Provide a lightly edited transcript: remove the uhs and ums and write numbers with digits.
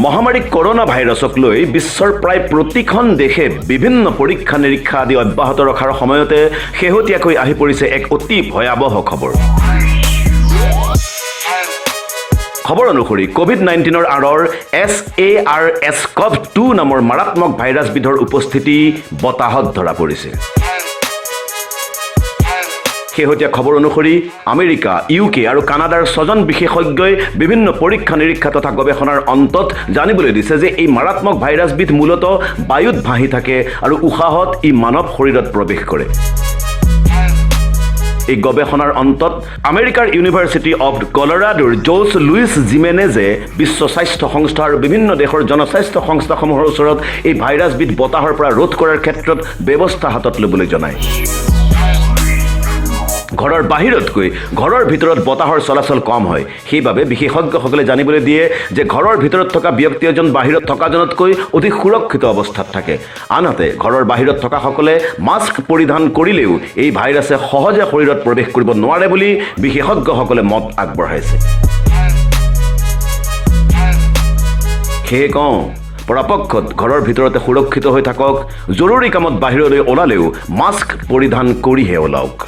মহামাৰী কৰোনা ভাইৰাছক লৈ বিশ্বৰ প্ৰায় প্ৰতিখন দেশে বিভিন্ন পৰীক্ষা নিৰীক্ষা আদি অব্যাহত ৰখাৰ সময়তে শেহতীয়াকৈ আহি পৰিছে এক অতি ভয়াবহ খবৰ। খবৰ অনুসৰি কোভিড-19ৰ আঁৰৰ SARS-CoV-2 নামৰ মাৰাত্মক ভাইৰাছবিধৰ উপস্থিতি বতাহত ধৰা পৰিছে। শেহতীয়া খবৰ অনুসৰি আমেৰিকা, UK আৰু কানাডাৰ 6জন বিশেষজ্ঞই বিভিন্ন পৰীক্ষা নিৰীক্ষা তথা গৱেষণাৰ অন্তত জানিবলৈ দিছে যে এই মাৰাত্মক ভাইৰাছবিধ মূলতঃ বায়ুত ভাহি থাকে আৰু উশাহত ই মানৱ শৰীৰত প্ৰৱেশ কৰে। এই গৱেষণাৰ অন্তত আমেৰিকাৰ ইউনিভাৰ্চিটি অৱ কলৰাডোৰ জোছ লুইচ জিমেনেজে বিশ্ব স্বাস্থ্য সংস্থা আৰু বিভিন্ন দেশৰ জনস্বাস্থ্য সংস্থাসমূহৰ ওচৰত এই ভাইৰাছবিধ বতাহৰ পৰা ৰোধ কৰাৰ ক্ষেত্ৰত ব্যৱস্থা হাতত ল'বলৈ জনায়। ঘৰৰ বাহিৰতকৈ ঘৰৰ ভিতৰত বতাহৰ চলাচল কম হয়, সেইবাবে বিশেষজ্ঞসকলে জানিবলৈ দিয়ে যে ঘৰৰ ভিতৰত থকা ব্যক্তি এজন বাহিৰত থকাজনতকৈ অধিক সুৰক্ষিত অৱস্থাত থাকে। আনহাতে ঘৰৰ বাহিৰত থকাসকলে মাস্ক পৰিধান কৰিলেও এই ভাইৰাছে সহজে শৰীৰত প্ৰৱেশ কৰিব নোৱাৰে বুলি বিশেষজ্ঞসকলে মত আগবঢ়াইছে। সেয়ে কওঁ, পৰাপক্ষত ঘৰৰ ভিতৰতে সুৰক্ষিত হৈ থাকক, জৰুৰী কামত বাহিৰলৈ ওলালেও মাস্ক পৰিধান কৰিহে ওলাওক।